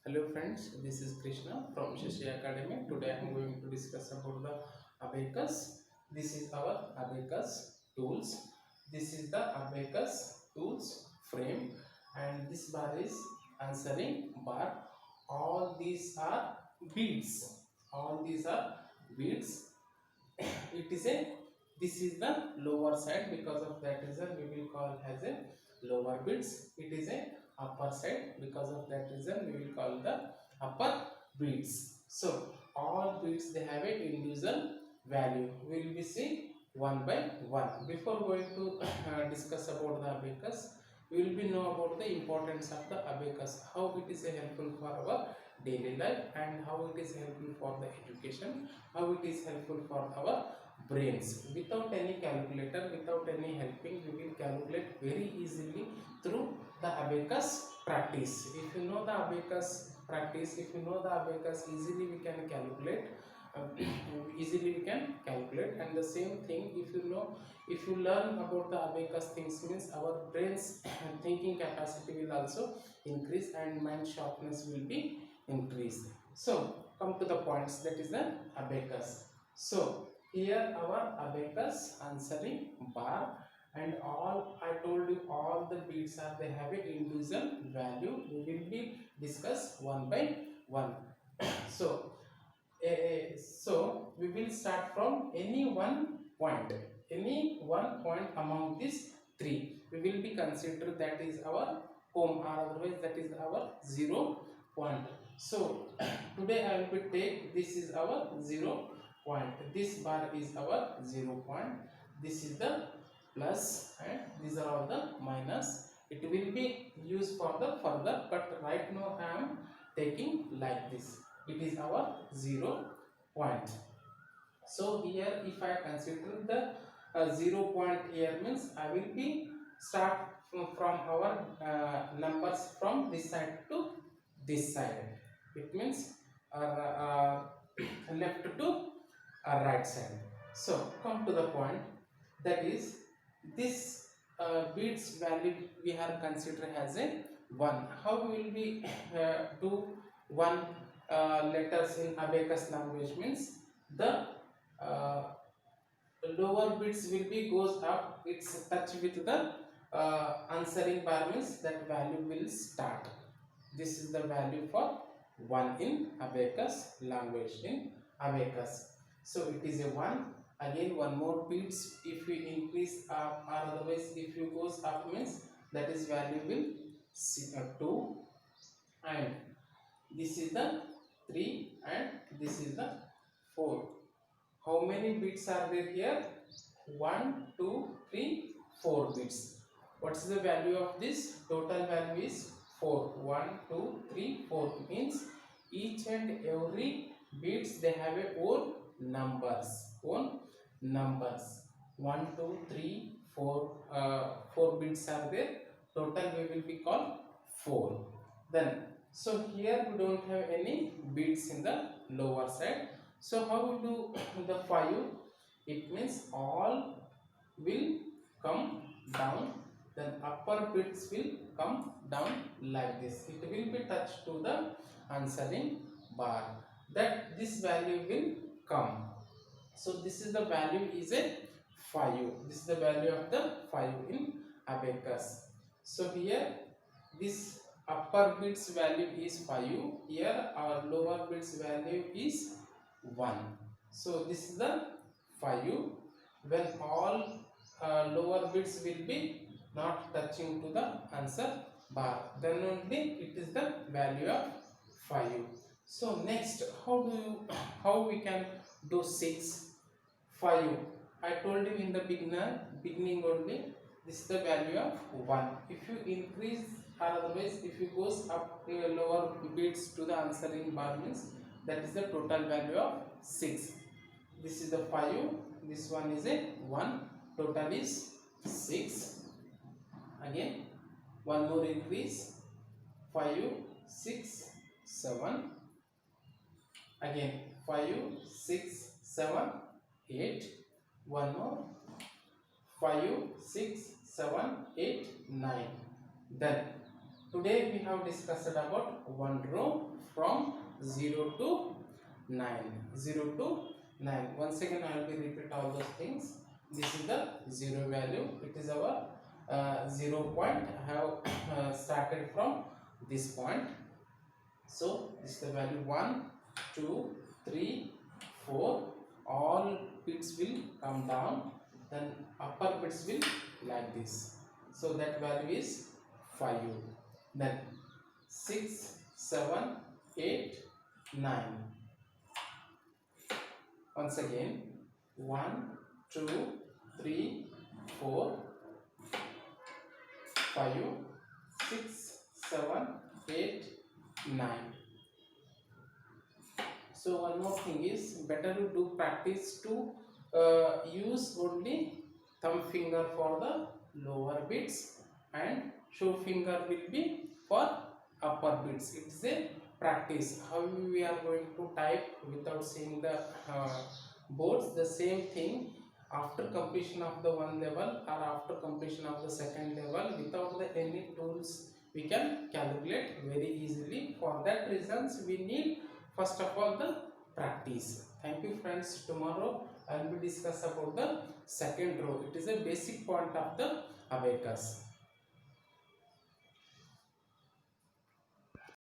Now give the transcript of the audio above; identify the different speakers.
Speaker 1: Hello friends, this is Krishna from Shashi Academy. Today I am going to discuss about the abacus. This is our abacus tools. This is the abacus tools frame, and this bar is answering bar. All these are beads. All these are beads. It is a This is the lower side, because of that reason we will call as a lower beads. It is a upper side, because of that reason we will call the upper beads. So all beads, they have a individual value. We will be seeing one by one. Before going to discuss about the abacus, we will be know about the importance of the abacus, how it is helpful for our daily life, and how it is helpful for the education, how it is helpful for our brains. Without any calculator, without any helping, we will calculate very easily through the abacus practice. If you know the abacus practice, if you know the abacus, easily we can calculate. Easily we can calculate. And the same thing, if you learn about the abacus things, means our brains thinking capacity will also increase, and mind sharpness will be increased. So come to the points, that is the abacus. So here our abacus answering bar, and all I told you, all the beads are, they have a individual value. We will be discuss one by one. So we will start from any one point among these three. We will be consider that is our home, or otherwise that is our 0 point. So today I will be take, this is our 0 point. This bar is our 0 point. This is the plus, and these are all the minus. It will be used for the further, but right now I am taking like this. It is our 0 point. So here, if I consider the 0 point here, means I will be start from our numbers from this side to this side. It means left to right side. So come to the point, that is this beads value we have considered as a 1. How will we do 1 letters in abacus language? Means the lower beads will be goes up, it's touch with the answering bar, means that value will start. This is the value for 1 in abacus language, in abacus. So it is a 1. Again, one more beads, if we increase up, or otherwise if you goes up, means that is value will 2, and this is the 3, and this is the 4. How many bits are there here? 1, 2, 3, 4 bits. What is the value of this? Total value is 4. 1, 2, 3, 4. Means each and every bits, they have a own numbers. 1, 2, 3, 4. 4 bits are there. Total we will be called 4. Then so here we don't have any bits in the lower side. So how we do the 5? It means all will come down, then upper bits will come down like this. It will be touched to the answering bar, that this value will come. So this is the value is a 5. This is the value of the 5 in abacus. So here this upper bits value is 5. Here our lower bits value is 1. So this is the 5. When all lower bits will be not touching to the answer bar, then only it is the value of 5. So next, how we can do 6, 5? I told you in the beginning only, this is the value of 1. If you increase, or otherwise if you goes up lower bits to the answering bar, means that is the total value of 6. This is the 5. This one is a 1. Total is 6. Again, one more increase. 5, 6, 7. Again 5, 6, 7, 8. One more. 5, 6, 7, 8, 9. Then Today we have discussed about one row from 0 to 9. 0 to 9. Once again I will be repeat all those things. This is the 0 value. It is our 0 point. I have started from this point. So this is the value 1, 2, 3, 4. All bits will come down. Then upper bits will like this. So that value is 5. Then 6, 7, 8, 9. Once again 1, 2, 3, 4, 5, 6, 7, 8, 9. So one more thing is better to do practice to use only thumb finger for the lower bits and show finger will be for upper bits. It is a practice. How we are going to type without seeing the boards. The same thing after completion of the one level or after completion of the second level, without the any tools we can calculate very easily. For that reasons we need first of all the practice. Thank you friends. Tomorrow I will be discuss about the second row. It is a basic point of the abacus.